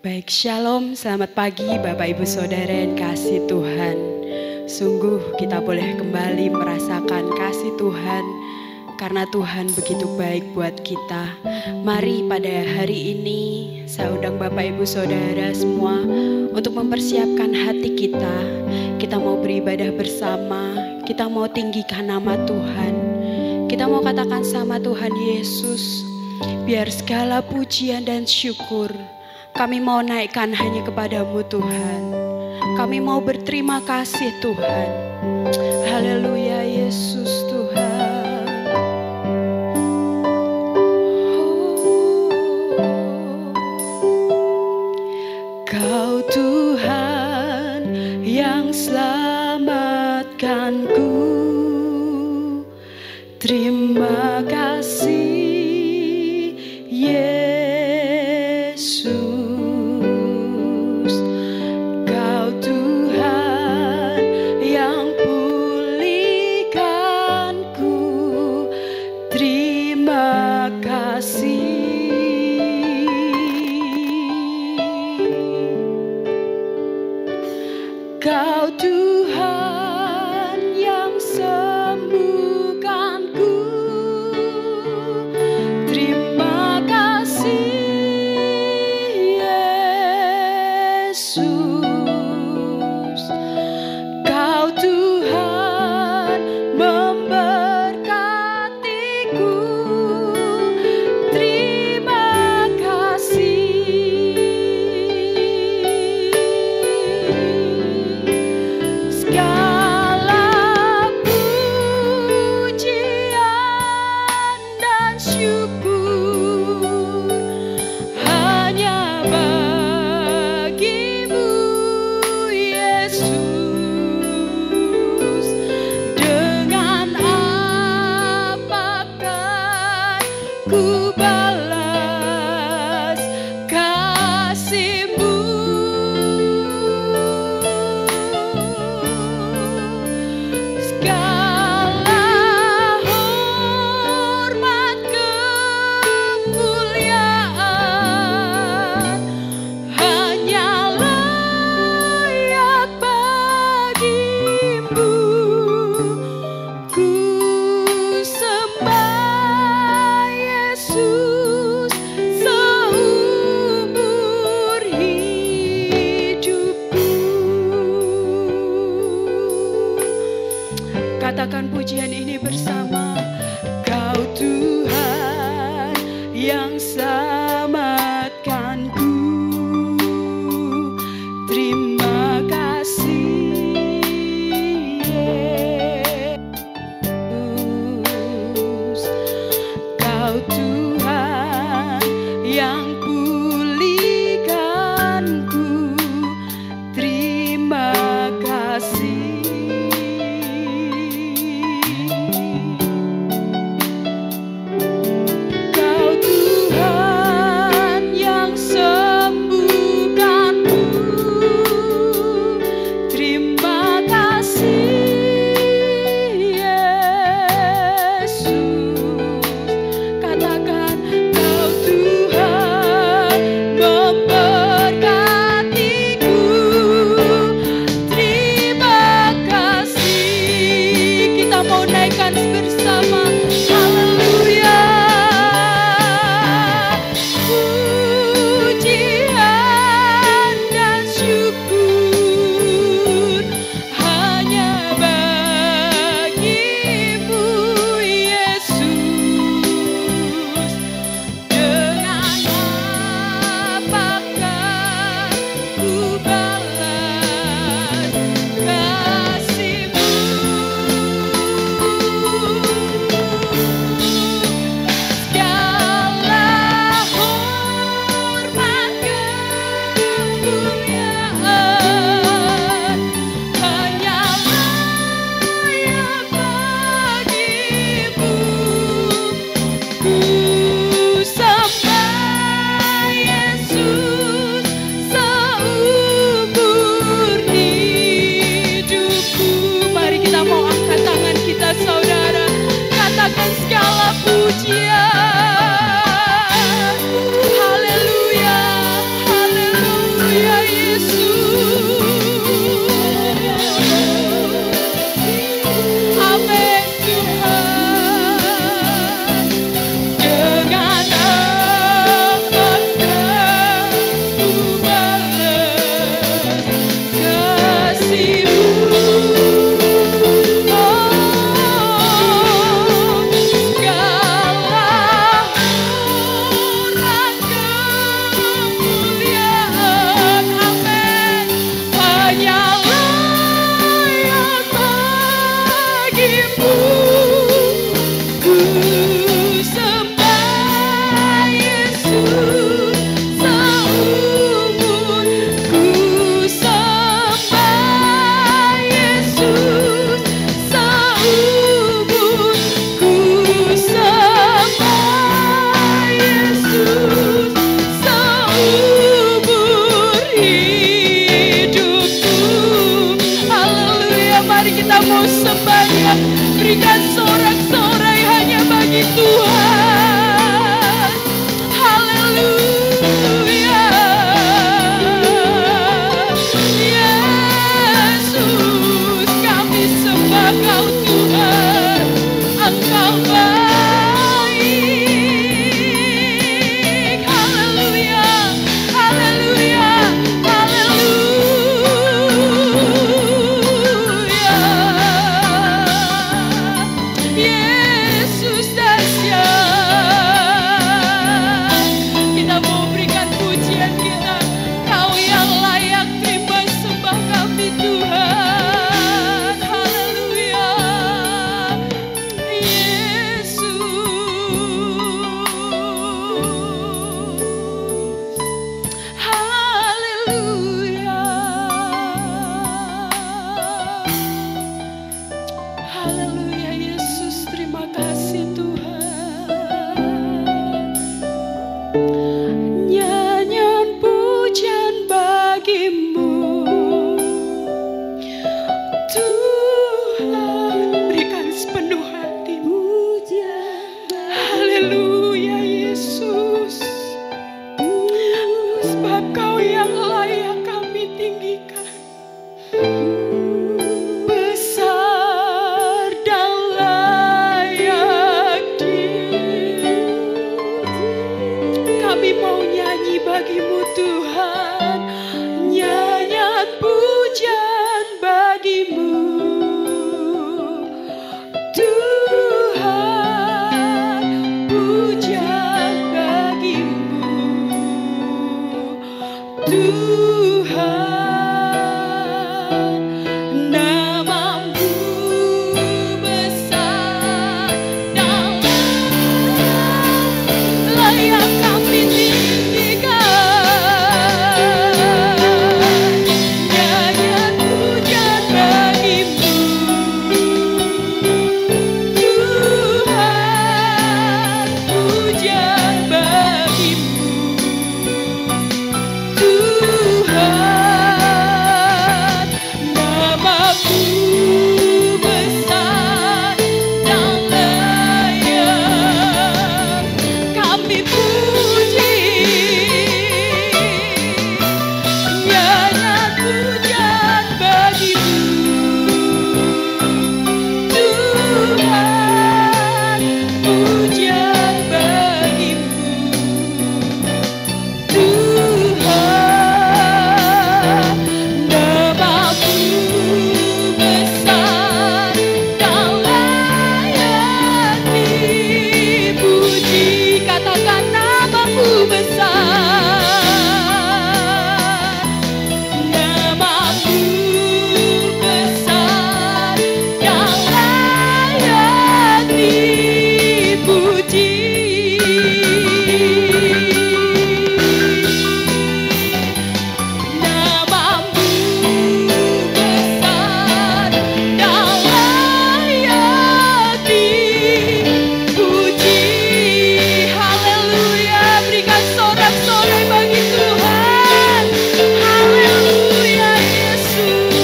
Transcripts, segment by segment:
Baik, shalom, selamat pagi Bapak Ibu Saudara yang kasih Tuhan. Sungguh kita boleh kembali merasakan kasih Tuhan karena Tuhan begitu baik buat kita. Mari pada hari ini saya undang Bapak Ibu Saudara semua untuk mempersiapkan hati kita. Kita mau beribadah bersama, kita mau tinggikan nama Tuhan. Kita mau katakan sama Tuhan Yesus, biar segala pujian dan syukur kami mau naikkan hanya kepadamu Tuhan. Kami mau berterima kasih Tuhan. Haleluya Yesus Tuhan. Kau Tuhan yang selamatkanku. Terima kasih Yesus. Kau Tuhan yang sembuhkanku. Terima kasih Yesus. Kau Tuhan memberkatiku. Terima kasih. Katakan pujian ini bersama. Kau Tuhan yang selamatkanku. Terima kasih Yesus. Kau Tuhan yang pulihkanku. Terima kasih. Katakan Tuhan, nyanyian pujian bagimu. Tuhan, pujian bagimu. Tuhan, namamu besar dan layak kami tinggikan. Nyanyian pujian bagimu. Tuhan, pujian bagimu. Tuhan, namamu besar dan layak kami puji. Nyanyian pujian bagimu. Tuhan, pujian bagimu. Tuhan, namamu besar dan layak dipuji. Katakan namamu besar, namamu besar dan layak dipuji. Namamu besar dan layak dipuji. Haleluya, berikan sorak-sorai bagi Tuhan. Haleluya, Yesus.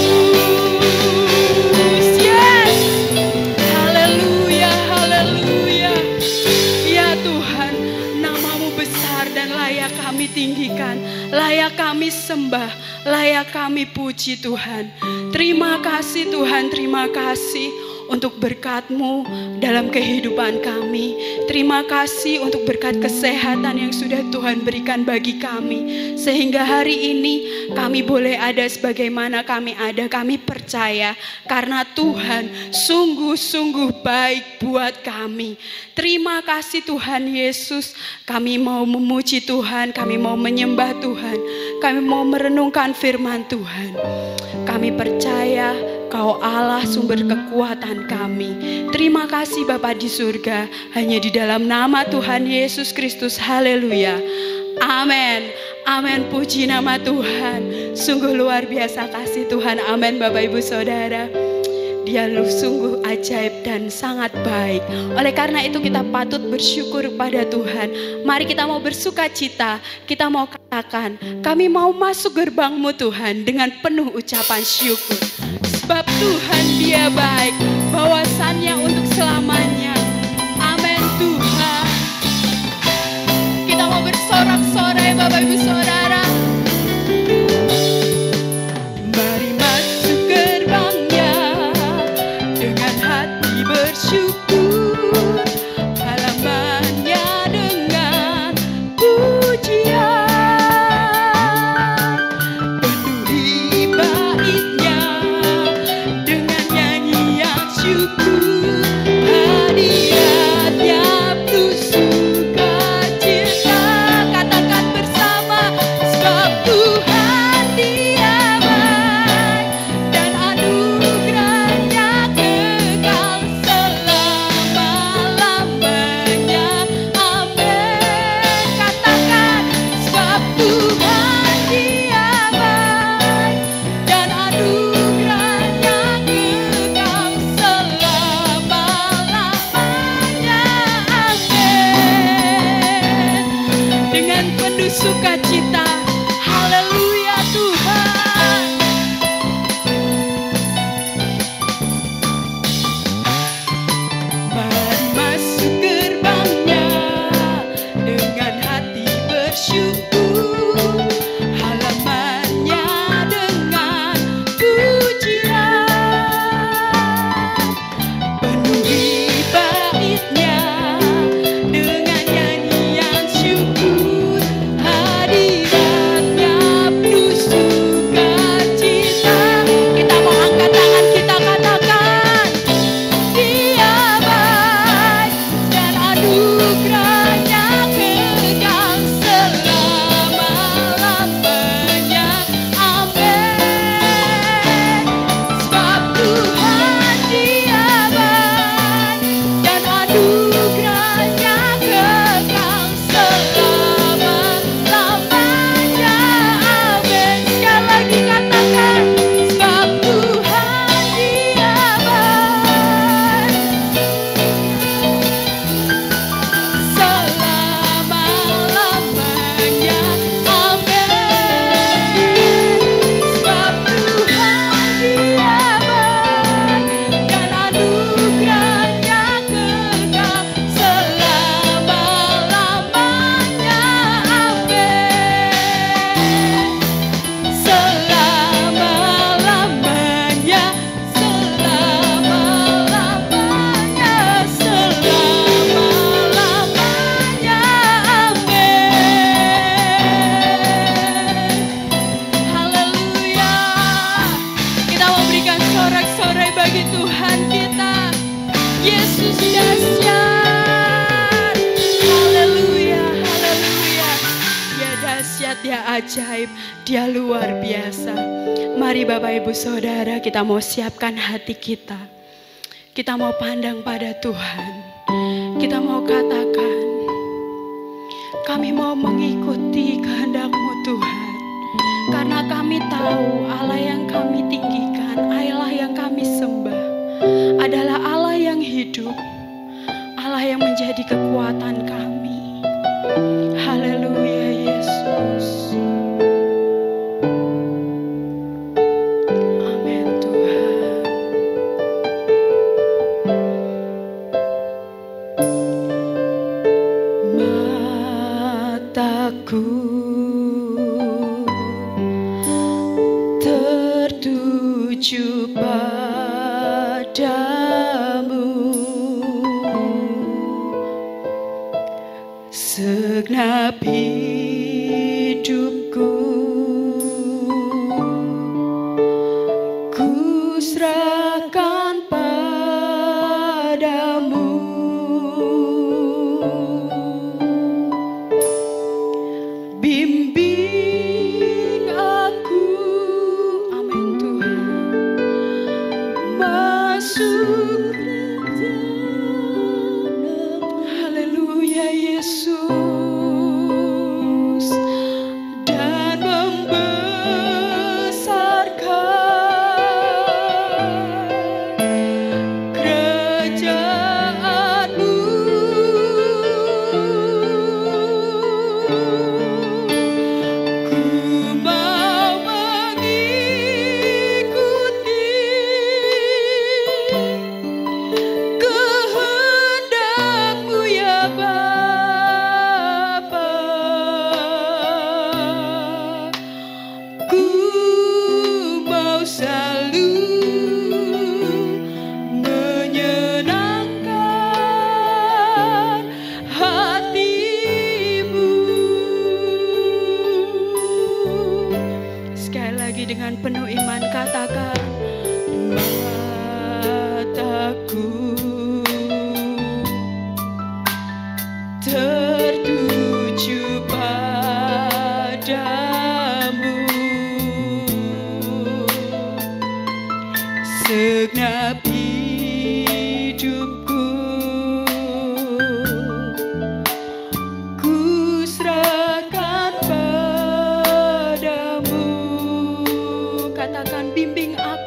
Yes. Haleluya, haleluya. Ya Tuhan, namamu besar dan layak kami tinggikan, layak kami sembah, layak kami puji Tuhan. Terima kasih Tuhan, terima kasih untuk berkat-Mu dalam kehidupan kami. Terima kasih untuk berkat kesehatan yang sudah Tuhan berikan bagi kami. Sehingga hari ini kami boleh ada sebagaimana kami ada. Kami percaya karena Tuhan sungguh-sungguh baik buat kami. Terima kasih Tuhan Yesus. Kami mau memuji Tuhan, kami mau menyembah Tuhan, kami mau merenungkan firman Tuhan. Kami percaya Kau Allah sumber kekuatan kami. Terima kasih Bapa di surga. Hanya di dalam nama Tuhan Yesus Kristus. Haleluya. Amin. Amin. Puji nama Tuhan. Sungguh luar biasa kasih Tuhan. Amin Bapak Ibu Saudara. Dia sungguh ajaib dan sangat baik. Oleh karena itu kita patut bersyukur pada Tuhan. Mari kita mau bersuka cita. Kita mau katakan, kami mau masuk gerbang-Mu Tuhan dengan penuh ucapan syukur. Sebab Tuhan Dia baik, bawasannya untuk selamanya. Amin Tuhan. Kita mau bersorak-sorai Bapak Ibu Saudara. Mari masuk gerbangnya dengan hati bersyukur, halamannya dengan pujian. Penuhi baitnya dengan nyanyian syukur, hadiratnya penuh sukacita. Katakan bersama, sebab Tuhan Dia baik dan anugerahnya kekal selama-lamanya. Amin. Katakan, sebab Tuhan Dia baik dan anugerahnya kekal selama-lamanya. Amin. Dengan penuh sukacita. Haleluya Tuhan. Mari masuk gerbangnya dengan hati bersyukur, halamannya dengan pujian. Penuhi baitnya dengan nyanyian syukur, hadirat Dia ajaib, Dia luar biasa. Mari Bapak Ibu Saudara, kita mau siapkan hati kita. Kita mau pandang pada Tuhan. Kita mau katakan, kami mau mengikuti kehendak-Mu Tuhan. Karena kami tahu Allah yang kami tinggikan, Allah yang kami sembah adalah Allah yang hidup, Allah yang menjadi kekuatan kami. Haleluya Yesus. Amin Tuhan. Mataku tertuju padamu, segenap hidupku ku serahkan padamu. Bimbing aku, amin Tuhan, masuk haleluya Yesus, dan membesarkan kerajaan-Mu. Ku mau mengikuti kehendak-Mu ya Bapa. Ku mau selalu menyenangkan hati-Mu. Sekali lagi dengan penuh iman katakan, mataku tertuju padamu, segenap hidupku ku serahkan padamu. Katakan, bimbing aku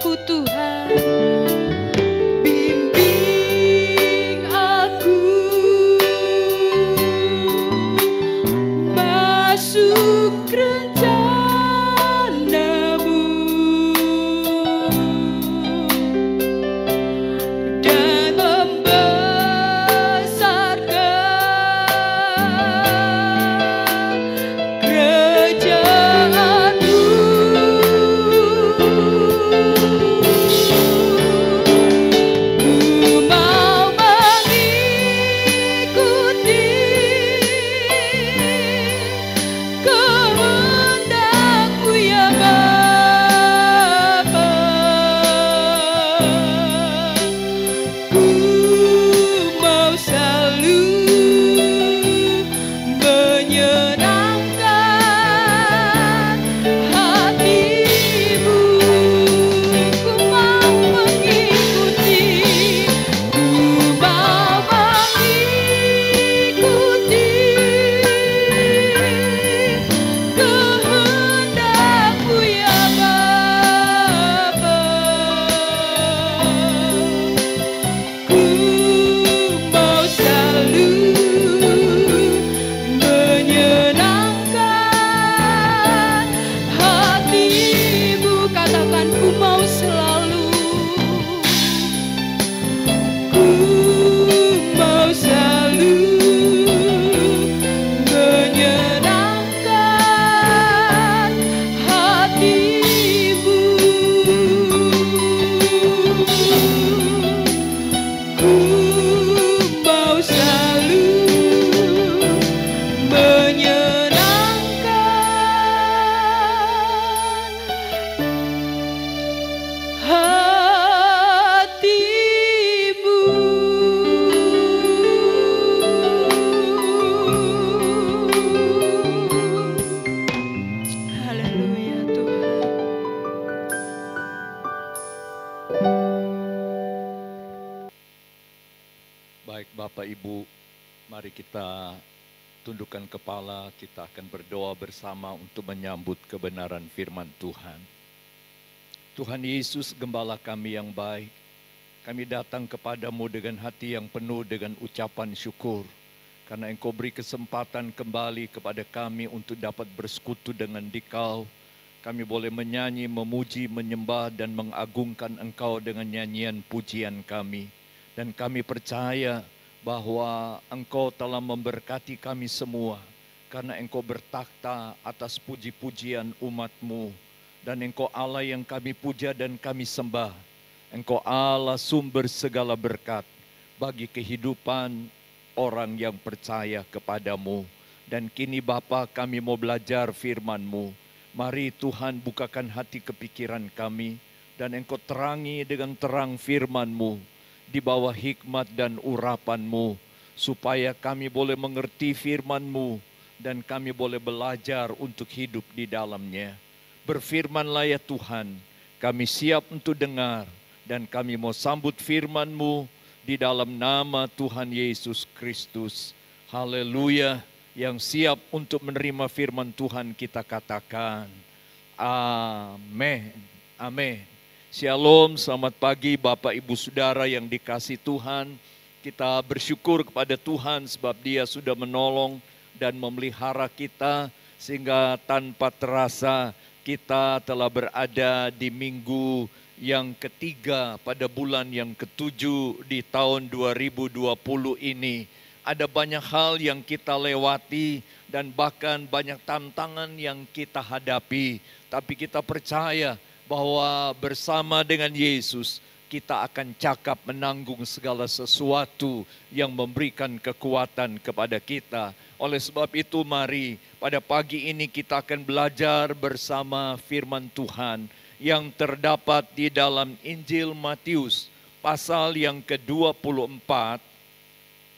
tundukkan kepala, kita akan berdoa bersama untuk menyambut kebenaran firman Tuhan. Tuhan Yesus, Gembala kami yang baik, kami datang kepadamu dengan hati yang penuh dengan ucapan syukur, karena Engkau beri kesempatan kembali kepada kami untuk dapat bersekutu dengan Dikau. Kami boleh menyanyi, memuji, menyembah, dan mengagungkan Engkau dengan nyanyian pujian kami. Dan kami percaya bahwa Engkau telah memberkati kami semua, karena Engkau bertakhta atas puji-pujian umat-Mu, dan Engkau Allah yang kami puja dan kami sembah. Engkau Allah sumber segala berkat bagi kehidupan orang yang percaya kepadamu. Dan kini Bapa, kami mau belajar firman-Mu. Mari Tuhan bukakan hati kepikiran kami, dan Engkau terangi dengan terang firman-Mu di bawah hikmat dan urapan-Mu, supaya kami boleh mengerti firman-Mu dan kami boleh belajar untuk hidup di dalamnya. Berfirmanlah ya Tuhan, kami siap untuk dengar, dan kami mau sambut firman-Mu di dalam nama Tuhan Yesus Kristus. Haleluya. Yang siap untuk menerima firman Tuhan kita katakan amin. Amin. Shalom, selamat pagi Bapak Ibu Saudara yang dikasihi Tuhan. Kita bersyukur kepada Tuhan sebab Dia sudah menolong dan memelihara kita, sehingga tanpa terasa kita telah berada di minggu yang ketiga pada bulan yang ketujuh di tahun 2020 ini. Ada banyak hal yang kita lewati dan bahkan banyak tantangan yang kita hadapi, tapi kita percaya bahwa bersama dengan Yesus kita akan cakap menanggung segala sesuatu yang memberikan kekuatan kepada kita. Oleh sebab itu mari pada pagi ini kita akan belajar bersama firman Tuhan yang terdapat di dalam Injil Matius pasal yang ke-24.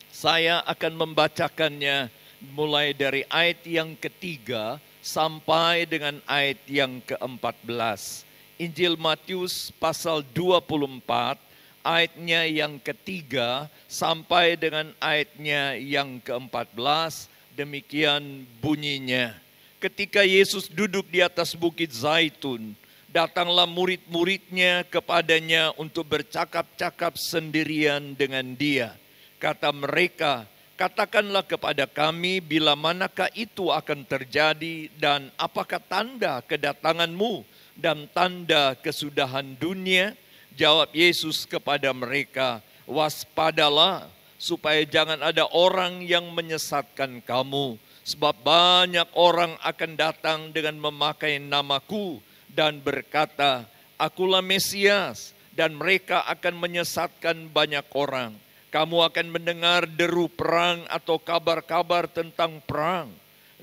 Saya akan membacakannya mulai dari ayat yang ketiga sampai dengan ayat yang ke-14. Injil Matius pasal 24 ayatnya yang ketiga sampai dengan ayatnya yang ke-14, demikian bunyinya. Ketika Yesus duduk di atas bukit Zaitun, datanglah murid-muridnya kepadanya untuk bercakap-cakap sendirian dengan Dia. Kata mereka, katakanlah kepada kami bila manakah itu akan terjadi dan apakah tanda kedatangan-Mu dan tanda kesudahan dunia? Jawab Yesus kepada mereka, waspadalah supaya jangan ada orang yang menyesatkan kamu. Sebab banyak orang akan datang dengan memakai namaku dan berkata, akulah Mesias, dan mereka akan menyesatkan banyak orang. Kamu akan mendengar deru perang atau kabar-kabar tentang perang.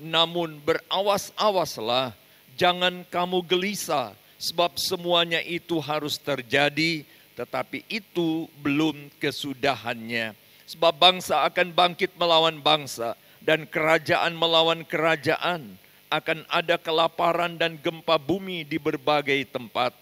Namun berawas-awaslah, jangan kamu gelisah, sebab semuanya itu harus terjadi, tetapi itu belum kesudahannya. Sebab bangsa akan bangkit melawan bangsa, dan kerajaan melawan kerajaan. Akan ada kelaparan dan gempa bumi di berbagai tempat.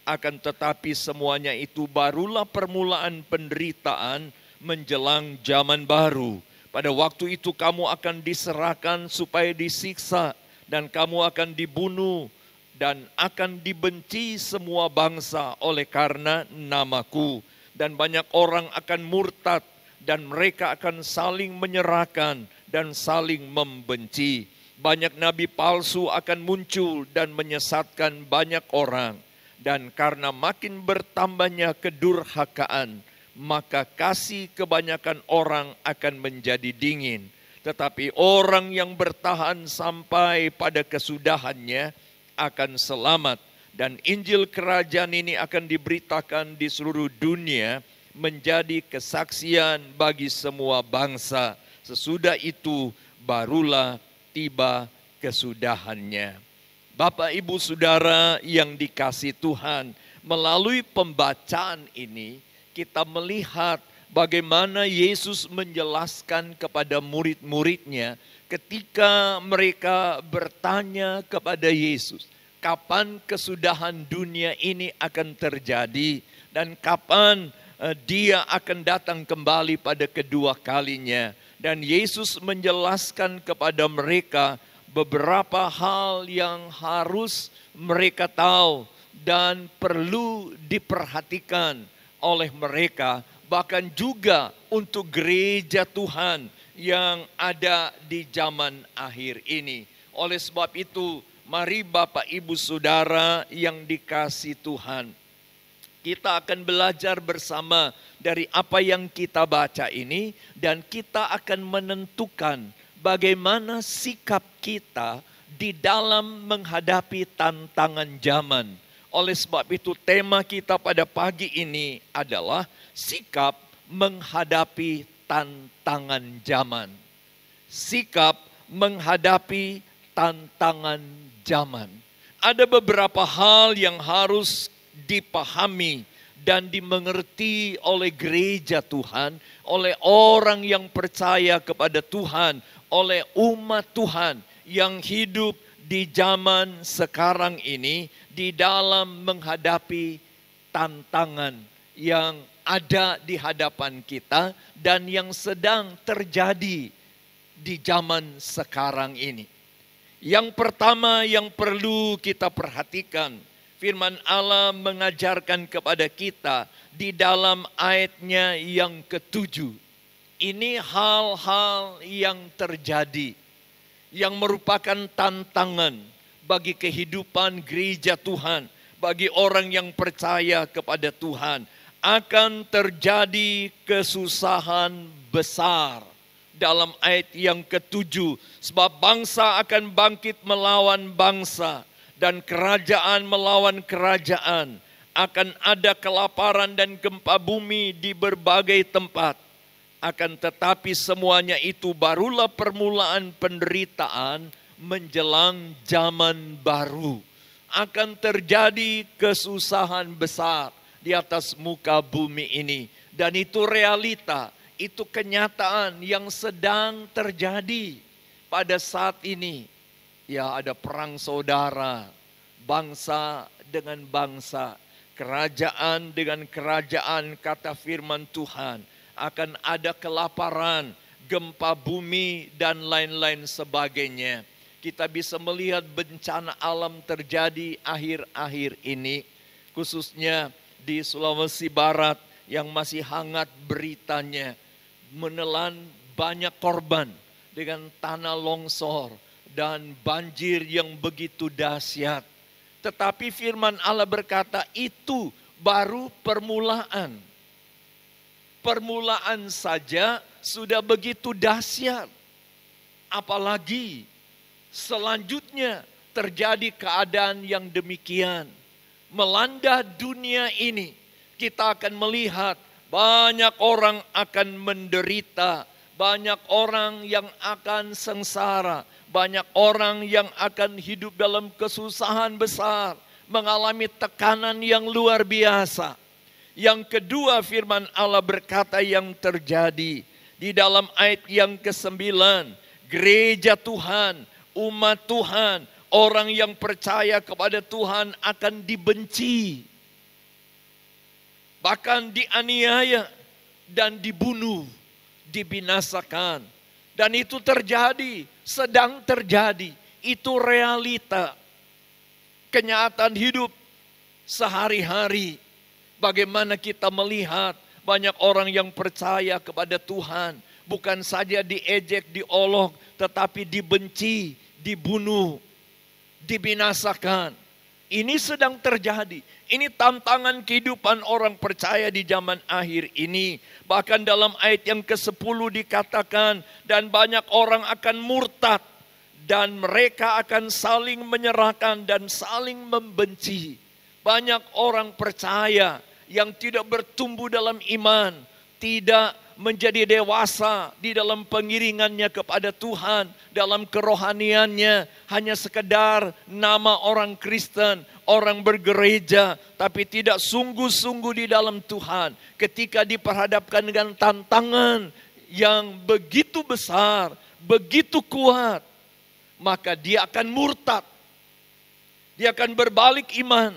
Akan tetapi semuanya itu barulah permulaan penderitaan menjelang zaman baru. Pada waktu itu kamu akan diserahkan supaya disiksa, dan kamu akan dibunuh, dan akan dibenci semua bangsa oleh karena namaku. Dan banyak orang akan murtad, dan mereka akan saling menyerahkan dan saling membenci. Banyak nabi palsu akan muncul dan menyesatkan banyak orang. Dan karena makin bertambahnya kedurhakaan, maka kasih kebanyakan orang akan menjadi dingin. Tetapi orang yang bertahan sampai pada kesudahannya akan selamat. Dan Injil Kerajaan ini akan diberitakan di seluruh dunia menjadi kesaksian bagi semua bangsa. Sesudah itu barulah tiba kesudahannya. Bapak, Ibu, Saudara yang dikasihi Tuhan, melalui pembacaan ini kita melihat bagaimana Yesus menjelaskan kepada murid-muridnya ketika mereka bertanya kepada Yesus, kapan kesudahan dunia ini akan terjadi dan kapan Dia akan datang kembali pada kedua kalinya. Dan Yesus menjelaskan kepada mereka beberapa hal yang harus mereka tahu dan perlu diperhatikan oleh mereka, bahkan juga untuk gereja Tuhan yang ada di zaman akhir ini. Oleh sebab itu, mari Bapak Ibu Saudara yang dikasihi Tuhan, kita akan belajar bersama dari apa yang kita baca ini, dan kita akan menentukan bagaimana sikap kita di dalam menghadapi tantangan zaman. Oleh sebab itu, tema kita pada pagi ini adalah sikap menghadapi tantangan zaman. Sikap menghadapi tantangan zaman. Ada beberapa hal yang harus dipahami dan dimengerti oleh gereja Tuhan, oleh orang yang percaya kepada Tuhan, oleh umat Tuhan yang hidup di zaman sekarang ini, di dalam menghadapi tantangan yang ada di hadapan kita dan yang sedang terjadi di zaman sekarang ini. Yang pertama yang perlu kita perhatikan, firman Allah mengajarkan kepada kita di dalam ayatnya yang ke-7. Ini hal-hal yang terjadi, yang merupakan tantangan bagi kehidupan gereja Tuhan, bagi orang yang percaya kepada Tuhan. Akan terjadi kesusahan besar. Dalam ayat yang ke-7, sebab bangsa akan bangkit melawan bangsa, dan kerajaan melawan kerajaan. Akan ada kelaparan dan gempa bumi di berbagai tempat. Akan tetapi semuanya itu barulah permulaan penderitaan menjelang zaman baru. Akan terjadi kesusahan besar di atas muka bumi ini. Dan itu realita, itu kenyataan yang sedang terjadi pada saat ini. Ya, ada perang saudara, bangsa dengan bangsa, kerajaan dengan kerajaan, kata firman Tuhan. Akan ada kelaparan, gempa bumi, dan lain-lain sebagainya. Kita bisa melihat bencana alam terjadi akhir-akhir ini, khususnya di Sulawesi Barat yang masih hangat beritanya, menelan banyak korban dengan tanah longsor dan banjir yang begitu dahsyat. Tetapi firman Allah berkata itu baru permulaan. Permulaan saja sudah begitu dahsyat. Apalagi selanjutnya terjadi keadaan yang demikian. Melanda dunia ini, kita akan melihat banyak orang akan menderita, banyak orang yang akan sengsara, banyak orang yang akan hidup dalam kesusahan besar, mengalami tekanan yang luar biasa. Yang kedua, firman Allah berkata yang terjadi di dalam ayat yang ke-9, gereja Tuhan, umat Tuhan, orang yang percaya kepada Tuhan akan dibenci, bahkan dianiaya dan dibunuh, dibinasakan. Dan itu terjadi, sedang terjadi. Itu realita, kenyataan hidup sehari-hari. Bagaimana kita melihat banyak orang yang percaya kepada Tuhan, bukan saja diejek, diolok, tetapi dibenci, dibunuh, dibinasakan. Ini sedang terjadi. Ini tantangan kehidupan orang percaya di zaman akhir ini. Bahkan dalam ayat yang ke-10 dikatakan, dan banyak orang akan murtad, dan mereka akan saling menyerahkan dan saling membenci. Banyak orang percaya yang tidak bertumbuh dalam iman, tidak menjadi dewasa di dalam pengiringannya kepada Tuhan, dalam kerohaniannya, hanya sekedar nama orang Kristen, orang bergereja, tapi tidak sungguh-sungguh di dalam Tuhan. Ketika diperhadapkan dengan tantangan yang begitu besar, begitu kuat, maka dia akan murtad, dia akan berbalik iman,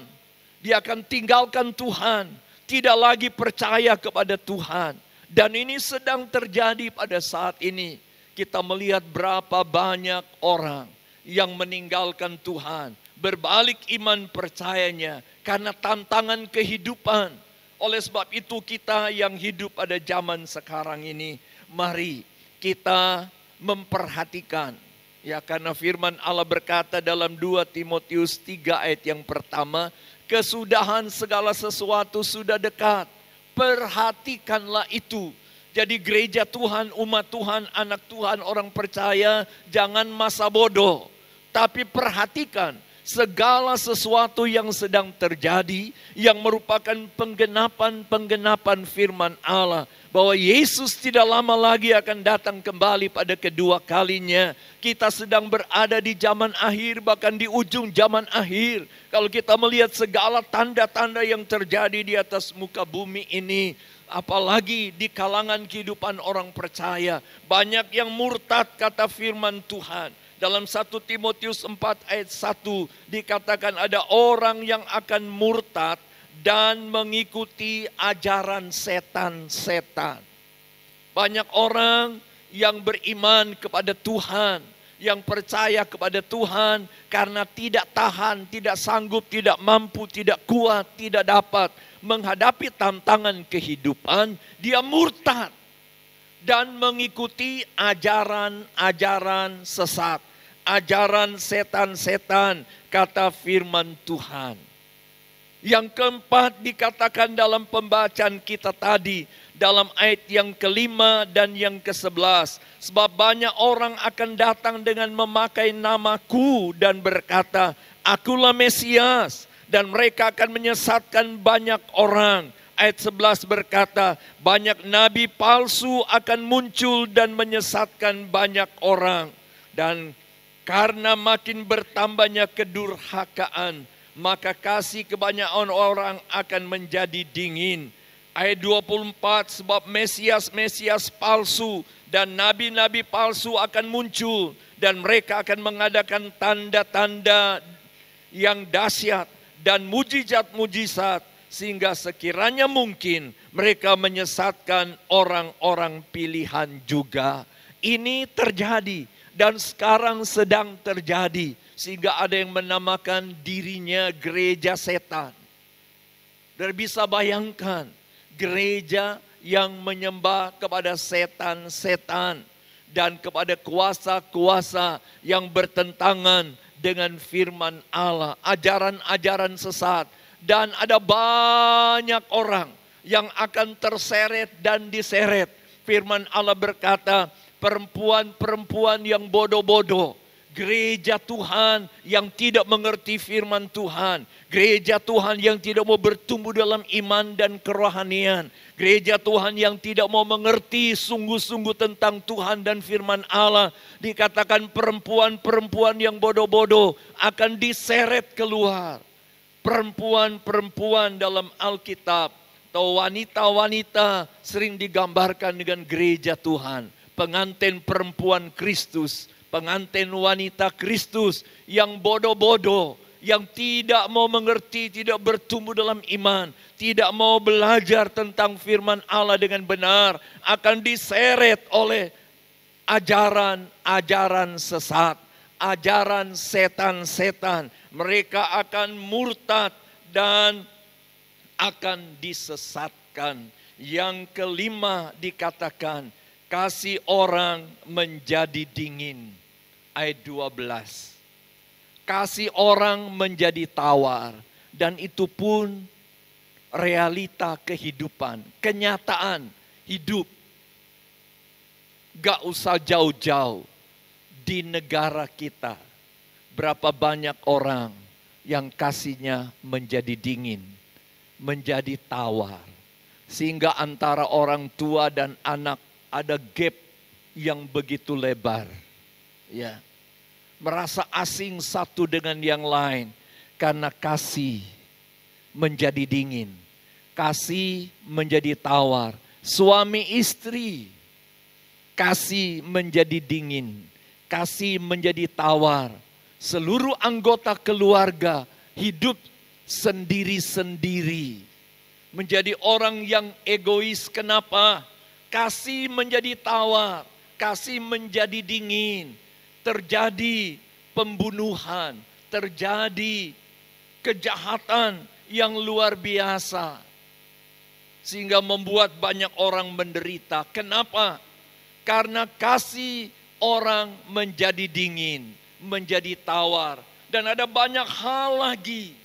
dia akan tinggalkan Tuhan, tidak lagi percaya kepada Tuhan. Dan ini sedang terjadi pada saat ini. Kita melihat berapa banyak orang yang meninggalkan Tuhan, berbalik iman percayanya karena tantangan kehidupan. Oleh sebab itu kita yang hidup pada zaman sekarang ini, mari kita memperhatikan. Ya, karena firman Allah berkata dalam 2 Timotius 3 ayat yang pertama, kesudahan segala sesuatu sudah dekat. Perhatikanlah itu. Jadi gereja Tuhan, umat Tuhan, anak Tuhan, orang percaya, jangan masa bodoh. Tapi perhatikan segala sesuatu yang sedang terjadi, yang merupakan penggenapan firman Allah. Bahwa Yesus tidak lama lagi akan datang kembali pada kedua kalinya. Kita sedang berada di zaman akhir, bahkan di ujung zaman akhir. Kalau kita melihat segala tanda-tanda yang terjadi di atas muka bumi ini, apalagi di kalangan kehidupan orang percaya, banyak yang murtad kata firman Tuhan. Dalam 1 Timotius 4 ayat 1 dikatakan ada orang yang akan murtad dan mengikuti ajaran setan-setan. Banyak orang yang beriman kepada Tuhan, yang percaya kepada Tuhan karena tidak tahan, tidak sanggup, tidak mampu, tidak kuat, tidak dapat menghadapi tantangan kehidupan, dia murtad dan mengikuti ajaran-ajaran sesat, ajaran setan-setan, kata firman Tuhan. Yang keempat dikatakan dalam pembacaan kita tadi, dalam ayat yang kelima dan yang ke-11. Sebab banyak orang akan datang dengan memakai namaku dan berkata, akulah Mesias. Dan mereka akan menyesatkan banyak orang. Ayat 11 berkata, banyak nabi palsu akan muncul dan menyesatkan banyak orang. Dan karena makin bertambahnya kedurhakaan, maka kasih kebanyakan orang akan menjadi dingin. Ayat 24, sebab Mesias palsu dan nabi-nabi palsu akan muncul. Dan mereka akan mengadakan tanda-tanda yang dahsyat dan mujizat-mujizat. Sehingga sekiranya mungkin mereka menyesatkan orang-orang pilihan juga. Ini terjadi dan sekarang sedang terjadi. Sehingga ada yang menamakan dirinya gereja setan. Dan bisa bayangkan gereja yang menyembah kepada setan-setan dan kepada kuasa-kuasa yang bertentangan dengan firman Allah, ajaran-ajaran sesat. Dan ada banyak orang yang akan terseret dan diseret. Firman Allah berkata, perempuan-perempuan yang bodoh-bodoh, gereja Tuhan yang tidak mengerti firman Tuhan, gereja Tuhan yang tidak mau bertumbuh dalam iman dan kerohanian, gereja Tuhan yang tidak mau mengerti sungguh-sungguh tentang Tuhan dan firman Allah. Dikatakan perempuan-perempuan yang bodoh-bodoh akan diseret keluar. Perempuan-perempuan dalam Alkitab atau wanita-wanita sering digambarkan dengan gereja Tuhan, pengantin perempuan Kristus, pengantin wanita Kristus yang bodoh-bodoh, yang tidak mau mengerti, tidak bertumbuh dalam iman, tidak mau belajar tentang firman Allah dengan benar, akan diseret oleh ajaran-ajaran sesat, ajaran setan-setan. Mereka akan murtad dan akan disesatkan. Yang kelima dikatakan, kasih orang menjadi dingin. Ayat 12. Kasih orang menjadi tawar. Dan itu pun realita kehidupan, kenyataan hidup. Gak usah jauh-jauh di negara kita. Berapa banyak orang yang kasihnya menjadi dingin, menjadi tawar. Sehingga antara orang tua dan anak ada gap yang begitu lebar. Ya, merasa asing satu dengan yang lain karena kasih menjadi dingin, kasih menjadi tawar. Suami istri, kasih menjadi dingin, kasih menjadi tawar. Seluruh anggota keluarga hidup sendiri-sendiri, menjadi orang yang egois. Kenapa? kasih menjadi tawar, kasih menjadi dingin, terjadi pembunuhan, terjadi kejahatan yang luar biasa. Sehingga membuat banyak orang menderita. Kenapa? Karena kasih orang menjadi dingin, menjadi tawar. Dan ada banyak hal lagi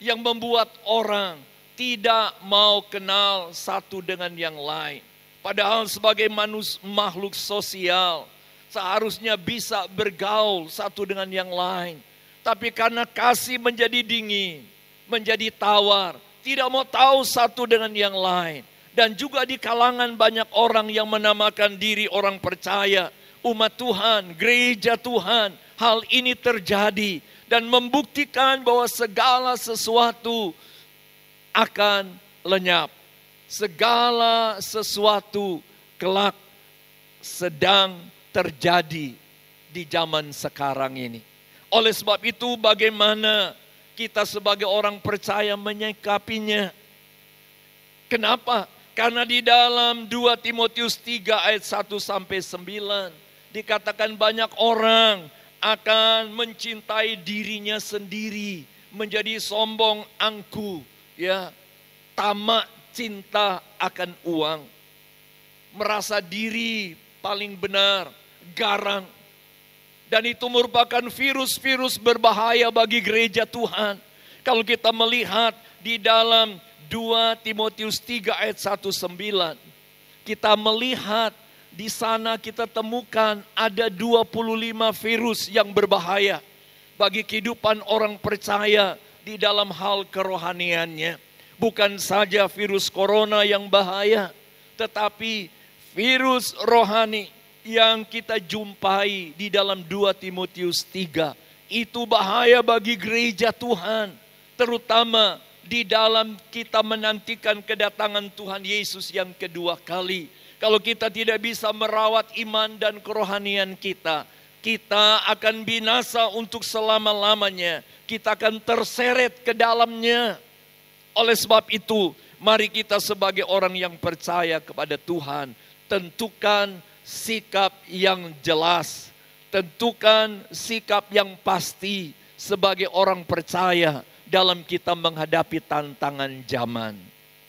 yang membuat orang tidak mau kenal satu dengan yang lain. Padahal sebagai makhluk sosial, seharusnya bisa bergaul satu dengan yang lain. Tapi karena kasih menjadi dingin, menjadi tawar, tidak mau tahu satu dengan yang lain. Dan juga di kalangan banyak orang yang menamakan diri orang percaya, umat Tuhan, gereja Tuhan, hal ini terjadi. Dan membuktikan bahwa segala sesuatu akan lenyap. Segala sesuatu kelak sedang terjadi di zaman sekarang ini. Oleh sebab itu bagaimana kita sebagai orang percaya menyikapinya? Kenapa? Karena di dalam 2 Timotius 3 ayat 1-9 dikatakan banyak orang akan mencintai dirinya sendiri, menjadi sombong angkuh, ya, tamak cinta akan uang, merasa diri paling benar, garang. Dan itu merupakan virus-virus berbahaya bagi gereja Tuhan. Kalau kita melihat di dalam 2 Timotius 3 ayat 1-9, kita melihat di sana kita temukan ada 25 virus yang berbahaya bagi kehidupan orang percaya di dalam hal kerohaniannya. Bukan saja virus corona yang bahaya, tetapi virus rohani yang kita jumpai di dalam 2 Timotius 3 itu bahaya bagi gereja Tuhan, terutama di dalam kita menantikan kedatangan Tuhan Yesus yang kedua kali. Kalau kita tidak bisa merawat iman dan kerohanian kita, kita akan binasa untuk selama-lamanya. Kita akan terseret ke dalamnya. Oleh sebab itu, mari kita sebagai orang yang percaya kepada Tuhan, tentukan sikap yang jelas, tentukan sikap yang pasti sebagai orang percaya dalam kita menghadapi tantangan zaman.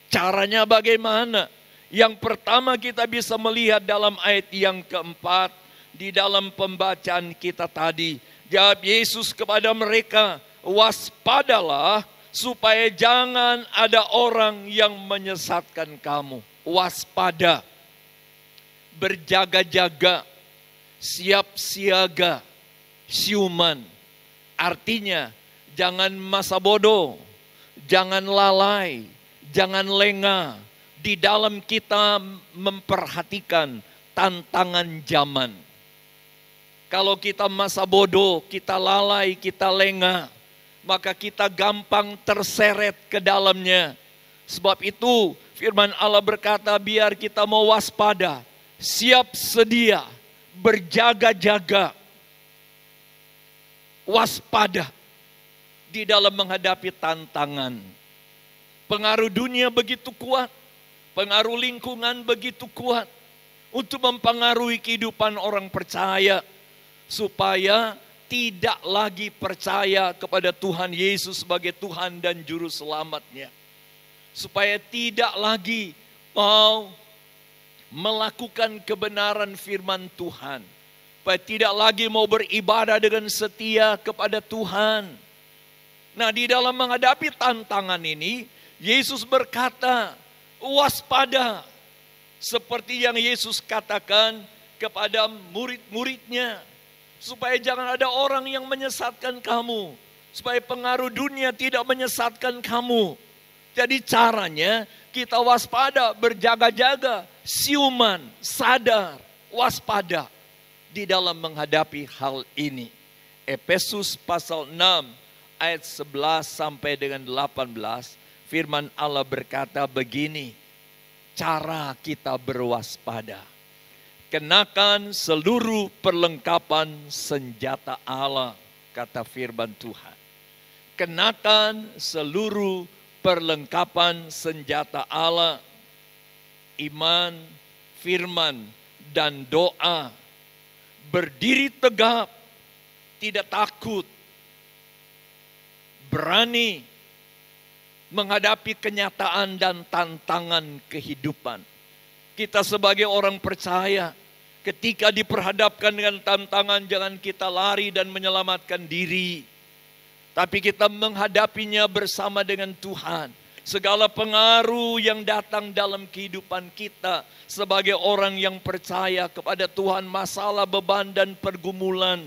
Caranya bagaimana? Yang pertama kita bisa melihat dalam ayat yang keempat di dalam pembacaan kita tadi. Jawab Yesus kepada mereka, waspadalah supaya jangan ada orang yang menyesatkan kamu. Waspada. Berjaga-jaga, siap siaga, siuman. Artinya jangan masa bodoh, jangan lalai, jangan lengah di dalam kita memperhatikan tantangan zaman. Kalau kita masa bodoh, kita lalai, kita lengah, maka kita gampang terseret ke dalamnya. Sebab itu firman Allah berkata biar kita mau waspada, siap sedia, berjaga-jaga, waspada di dalam menghadapi tantangan. Pengaruh dunia begitu kuat, pengaruh lingkungan begitu kuat untuk mempengaruhi kehidupan orang percaya, supaya tidak lagi percaya kepada Tuhan Yesus sebagai Tuhan dan Juru Selamatnya. Supaya tidak lagi mau melakukan kebenaran firman Tuhan. Supaya tidak lagi mau beribadah dengan setia kepada Tuhan. Nah, di dalam menghadapi tantangan ini, Yesus berkata, waspada. Seperti yang Yesus katakan kepada murid-muridnya. Supaya jangan ada orang yang menyesatkan kamu. Supaya pengaruh dunia tidak menyesatkan kamu. Jadi caranya kita waspada, berjaga-jaga, siuman, sadar, waspada di dalam menghadapi hal ini. Efesus pasal 6 ayat 11 sampai dengan 18, firman Allah berkata begini, cara kita berwaspada. Kenakan seluruh perlengkapan senjata Allah, kata firman Tuhan. Kenakan seluruh perlengkapan senjata Allah, iman, firman, dan doa. Berdiri tegap, tidak takut, berani menghadapi kenyataan dan tantangan kehidupan. Kita sebagai orang percaya, ketika diperhadapkan dengan tantangan, jangan kita lari dan menyelamatkan diri. Tapi kita menghadapinya bersama dengan Tuhan. Segala pengaruh yang datang dalam kehidupan kita sebagai orang yang percaya kepada Tuhan, masalah, beban, dan pergumulan,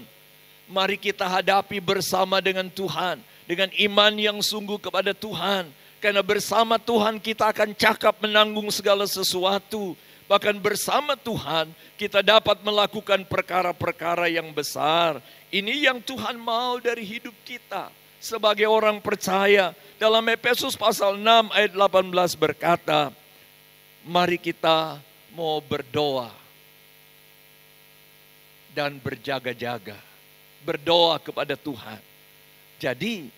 mari kita hadapi bersama dengan Tuhan, dengan iman yang sungguh kepada Tuhan. Karena bersama Tuhan kita akan cakap menanggung segala sesuatu. Bahkan bersama Tuhan kita dapat melakukan perkara-perkara yang besar. Ini yang Tuhan mau dari hidup kita sebagai orang percaya. Dalam Efesus pasal 6 ayat 18 berkata, mari kita mau berdoa dan berjaga-jaga. Berdoa kepada Tuhan. Jadi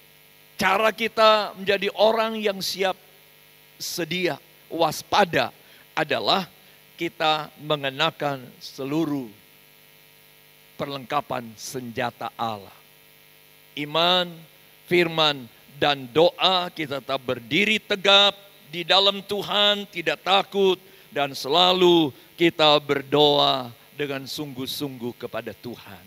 cara kita menjadi orang yang siap sedia, waspada adalah kita mengenakan seluruh perlengkapan senjata Allah. Iman, firman, dan doa, kita tetap berdiri tegap di dalam Tuhan, tidak takut, dan selalu kita berdoa dengan sungguh-sungguh kepada Tuhan.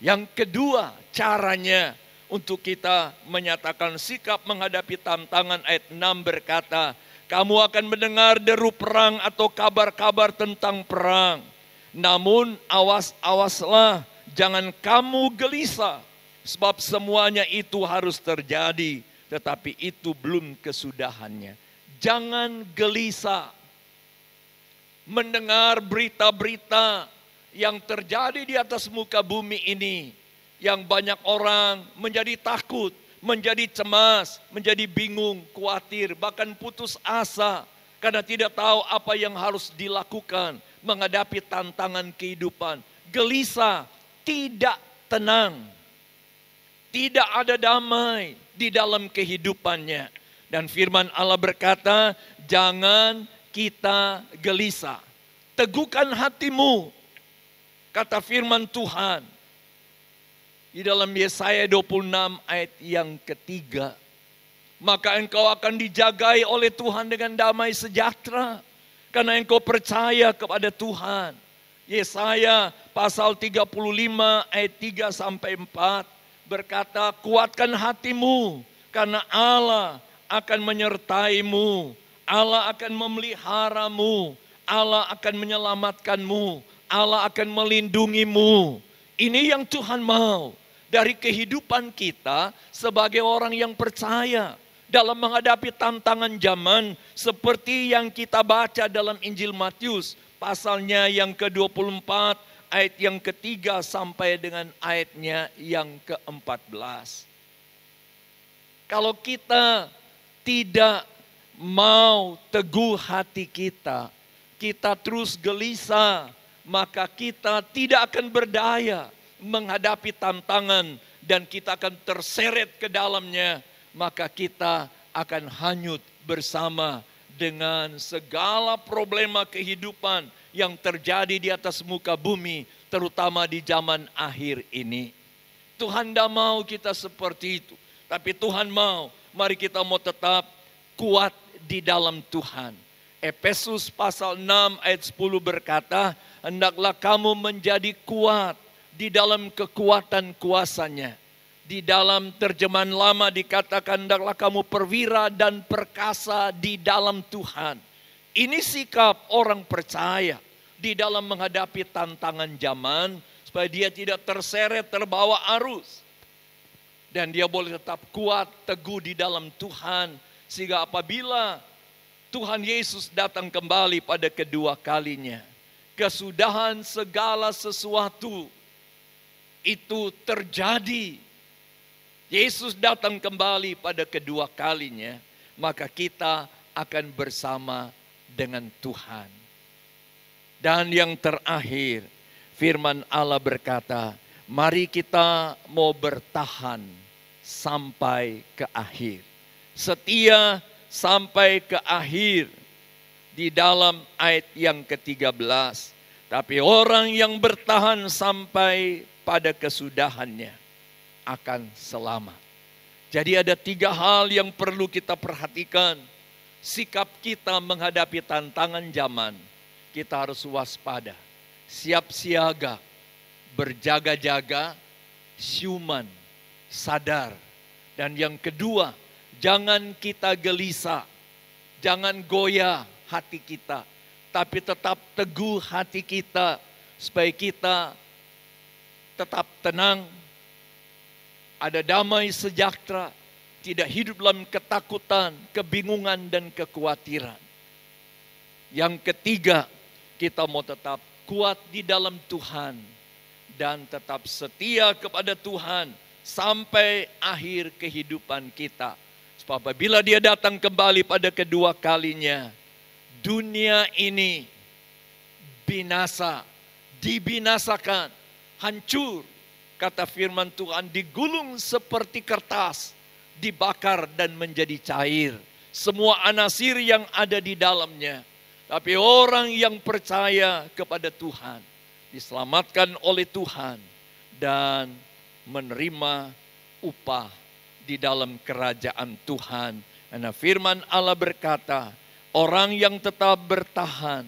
Yang kedua, caranya untuk kita menyatakan sikap menghadapi tantangan, ayat 6 berkata, kamu akan mendengar deru perang atau kabar-kabar tentang perang. Namun awas-awaslah, jangan kamu gelisah. Sebab semuanya itu harus terjadi, tetapi itu belum kesudahannya. Jangan gelisah mendengar berita-berita yang terjadi di atas muka bumi ini. Yang banyak orang menjadi takut, menjadi cemas, menjadi bingung, khawatir, bahkan putus asa. Karena tidak tahu apa yang harus dilakukan menghadapi tantangan kehidupan. Gelisah, tidak tenang. Tidak ada damai di dalam kehidupannya. Dan firman Allah berkata, jangan kita gelisah. Teguhkan hatimu, kata firman Tuhan. Di dalam Yesaya 26 ayat yang ketiga. Maka engkau akan dijagai oleh Tuhan dengan damai sejahtera. Karena engkau percaya kepada Tuhan. Yesaya pasal 35 ayat 3 sampai 4. Berkata, kuatkan hatimu karena Allah akan menyertaimu. Allah akan memeliharamu. Allah akan menyelamatkanmu. Allah akan melindungimu. Ini yang Tuhan mau dari kehidupan kita sebagai orang yang percaya. Dalam menghadapi tantangan zaman seperti yang kita baca dalam Injil Matius. Pasalnya yang ke-24. Ayat yang ketiga sampai dengan ayatnya yang ke-14. Kalau kita tidak mau teguh hati kita, kita terus gelisah, maka kita tidak akan berdaya menghadapi tantangan dan kita akan terseret ke dalamnya, maka kita akan hanyut bersama dengan segala problema kehidupan yang terjadi di atas muka bumi, terutama di zaman akhir ini. Tuhan tidak mau kita seperti itu. Tapi Tuhan mau, mari kita mau tetap kuat di dalam Tuhan. Efesus pasal 6 ayat 10 berkata, hendaklah kamu menjadi kuat di dalam kekuatan kuasanya. Di dalam terjemahan lama dikatakan, hendaklah kamu perwira dan perkasa di dalam Tuhan. Ini sikap orang percaya di dalam menghadapi tantangan zaman, supaya dia tidak terseret, terbawa arus. Dan dia boleh tetap kuat, teguh di dalam Tuhan. Sehingga apabila Tuhan Yesus datang kembali pada kedua kalinya, kesudahan segala sesuatu itu terjadi. Yesus datang kembali pada kedua kalinya, maka kita akan bersama dengan Tuhan. Dan yang terakhir, firman Allah berkata, mari kita mau bertahan sampai ke akhir. Setia sampai ke akhir. di dalam ayat yang ke-13. Tapi orang yang bertahan sampai pada kesudahannya akan selamat. Jadi ada 3 hal yang perlu kita perhatikan. Sikap kita menghadapi tantangan zaman. Kita harus waspada, siap siaga, berjaga-jaga, siuman, sadar. Dan yang kedua, jangan kita gelisah, jangan goyah hati kita, tapi tetap teguh hati kita, supaya kita tetap tenang, ada damai sejahtera, tidak hidup dalam ketakutan, kebingungan, dan kekhawatiran. Yang ketiga, kita mau tetap kuat di dalam Tuhan, dan tetap setia kepada Tuhan sampai akhir kehidupan kita. Sebab apabila Dia datang kembali pada kedua kalinya, dunia ini binasa, dibinasakan, hancur. Kata firman Tuhan, digulung seperti kertas, dibakar dan menjadi cair. Semua anasir yang ada di dalamnya. Tapi orang yang percaya kepada Tuhan, diselamatkan oleh Tuhan, dan menerima upah di dalam kerajaan Tuhan. Karena firman Allah berkata, orang yang tetap bertahan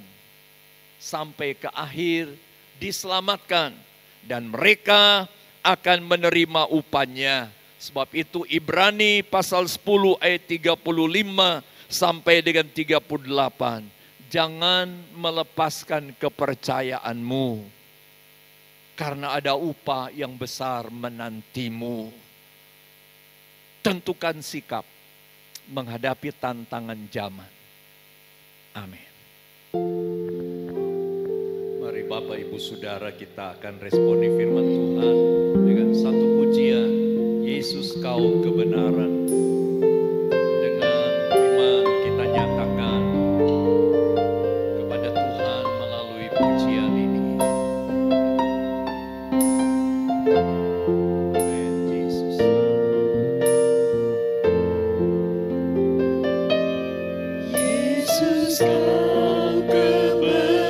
sampai ke akhir diselamatkan, dan mereka akan menerima upahnya. Sebab itu Ibrani pasal 10 ayat 35 sampai dengan 38. Jangan melepaskan kepercayaanmu, karena ada upah yang besar menantimu. Tentukan sikap menghadapi tantangan zaman. Amin. Mari Bapak Ibu Saudara, kita akan responi firman Tuhan dengan satu pujian, Yesus Kau Kebenaran. Dengan firman kita nyatakan kepada Tuhan melalui pujian ini. Yesus. Yesus Kau kebenaran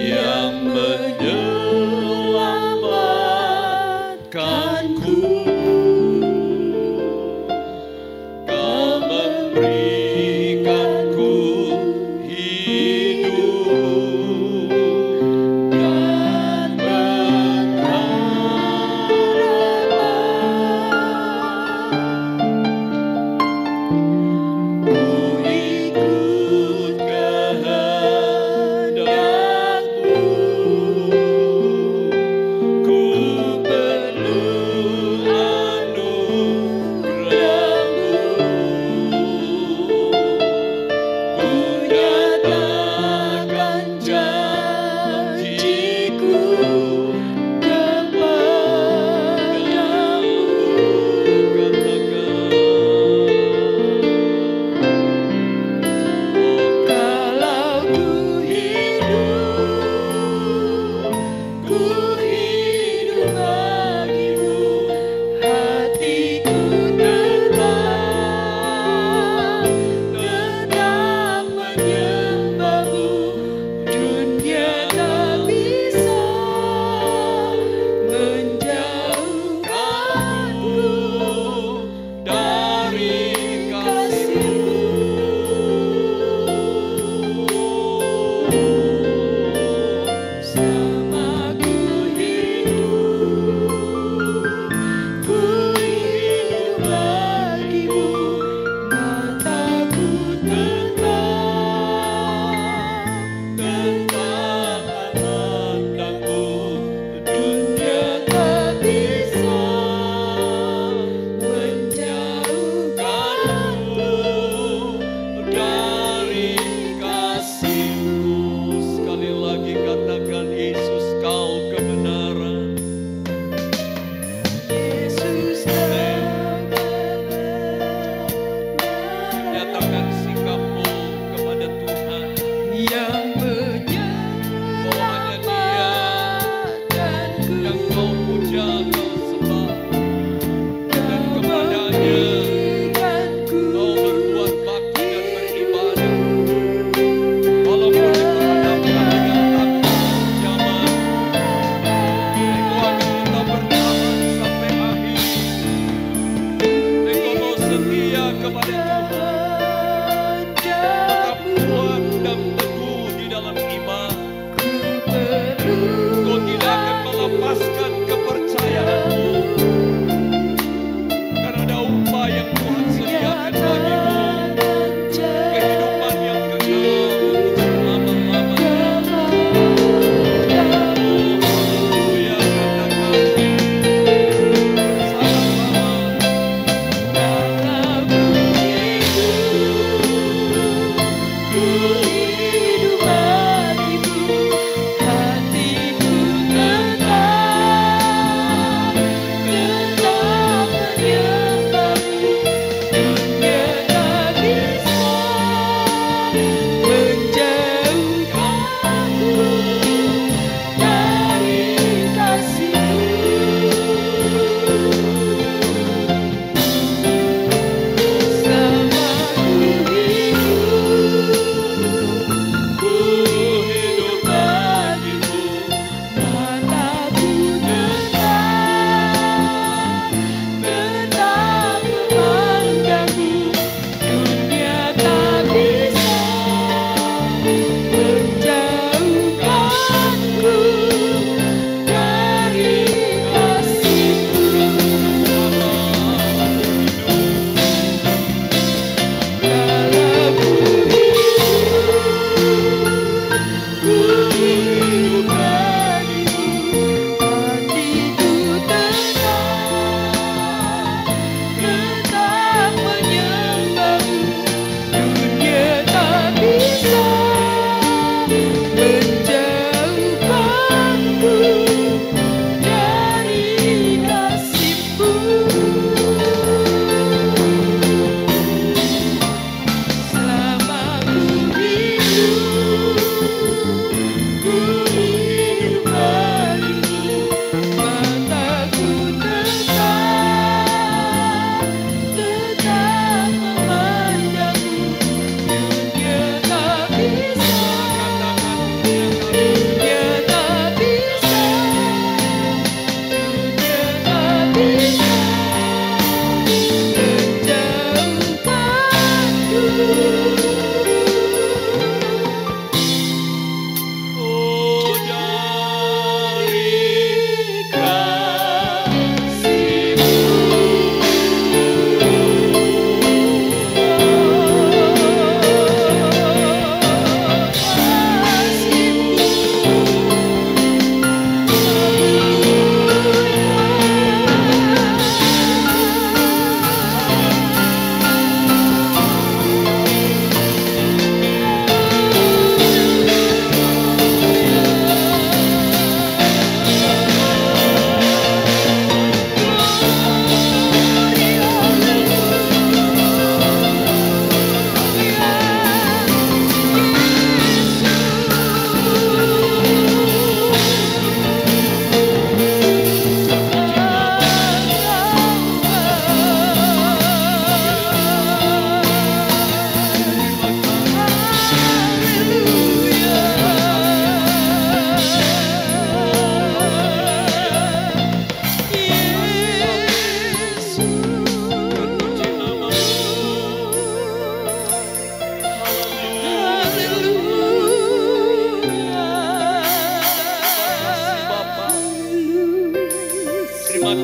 yang menyelamatkanku. Kau memberikanku hidup dan berharapan. Ku ikut kehendak-Mu.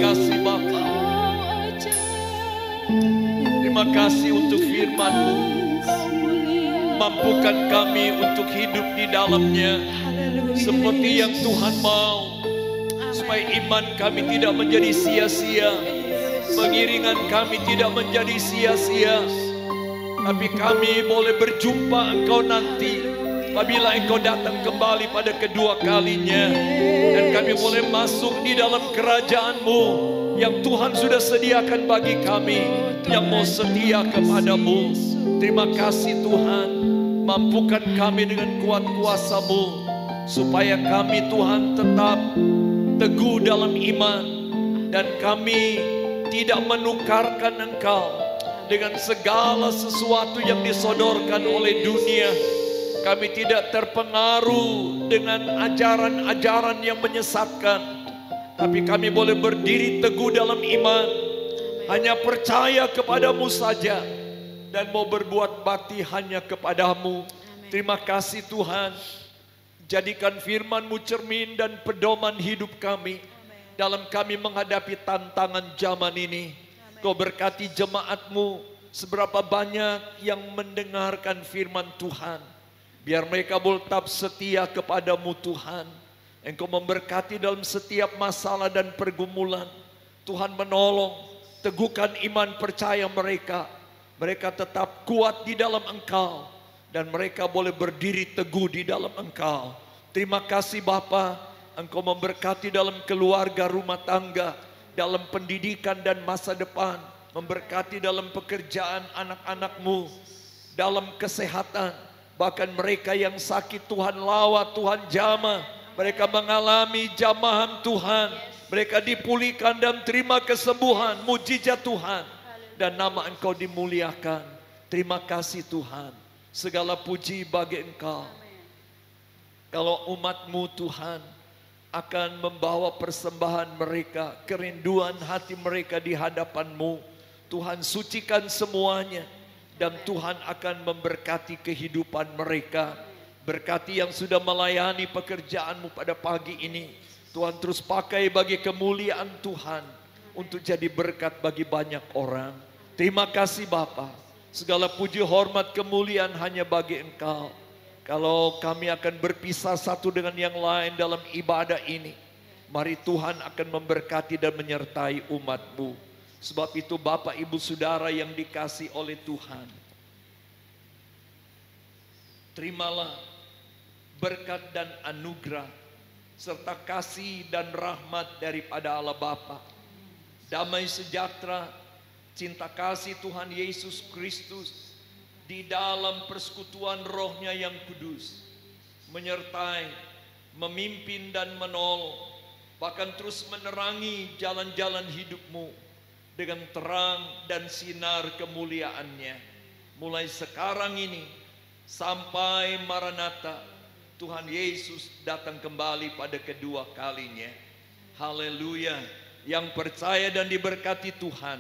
kasih Bapa. Terima kasih untuk firman-Mu. Mampukan kami untuk hidup di dalamnya seperti yang Tuhan mau, supaya iman kami tidak menjadi sia-sia, pengiringan kami tidak menjadi sia-sia, tapi kami boleh berjumpa Engkau nanti apabila Engkau datang kembali pada kedua kalinya, dan kami boleh masuk di dalam kerajaan-Mu yang Tuhan sudah sediakan bagi kami yang mau setia kepadamu. Terima kasih Tuhan, mampukan kami dengan kuat kuasa-Mu, supaya kami Tuhan tetap teguh dalam iman, dan kami tidak menukarkan Engkau dengan segala sesuatu yang disodorkan oleh dunia. Kami tidak terpengaruh dengan ajaran-ajaran yang menyesatkan, tapi kami boleh berdiri teguh dalam iman, hanya percaya kepadamu saja, dan mau berbuat bakti hanya kepadamu. Terima kasih Tuhan. Jadikan firman-Mu cermin dan pedoman hidup kami dalam kami menghadapi tantangan zaman ini. Kau berkati jemaat-Mu, seberapa banyak yang mendengarkan firman Tuhan. Biar mereka boleh tetap setia kepadamu Tuhan. Engkau memberkati dalam setiap masalah dan pergumulan. Tuhan menolong, teguhkan iman percaya mereka. Mereka tetap kuat di dalam Engkau, dan mereka boleh berdiri teguh di dalam Engkau. Terima kasih Bapa, Engkau memberkati dalam keluarga rumah tangga, dalam pendidikan dan masa depan, memberkati dalam pekerjaan anak-anak-Mu, dalam kesehatan, bahkan mereka yang sakit Tuhan lawa, Tuhan jamah, mereka mengalami jamahan Tuhan, mereka dipulihkan dan terima kesembuhan, mujizat Tuhan, dan nama Engkau dimuliakan. Terima kasih Tuhan, segala puji bagi Engkau. Kalau umat-Mu Tuhan akan membawa persembahan mereka, kerinduan hati mereka di hadapan-Mu, Tuhan sucikan semuanya, dan Tuhan akan memberkati kehidupan mereka. Berkati yang sudah melayani pekerjaan-Mu pada pagi ini, Tuhan terus pakai bagi kemuliaan Tuhan, untuk jadi berkat bagi banyak orang. Terima kasih Bapa. Segala puji hormat kemuliaan hanya bagi Engkau. Kalau kami akan berpisah satu dengan yang lain dalam ibadah ini, mari Tuhan akan memberkati dan menyertai umat-Mu. Sebab itu Bapak Ibu Saudara yang dikasih oleh Tuhan, terimalah berkat dan anugerah serta kasih dan rahmat daripada Allah Bapa, damai sejahtera, cinta kasih Tuhan Yesus Kristus di dalam persekutuan Roh-Nya yang kudus, menyertai, memimpin dan menolong, bahkan terus menerangi jalan-jalan hidupmu dengan terang dan sinar kemuliaan-Nya, mulai sekarang ini sampai Maranatha, Tuhan Yesus datang kembali pada kedua kalinya. Haleluya. Yang percaya dan diberkati Tuhan,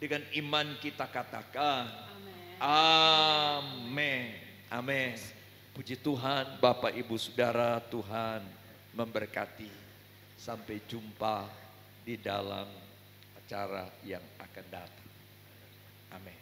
dengan iman kita katakan amin. Amin. Puji Tuhan. Bapak Ibu Saudara, Tuhan memberkati. Sampai jumpa di dalam acara yang akan datang. Amin.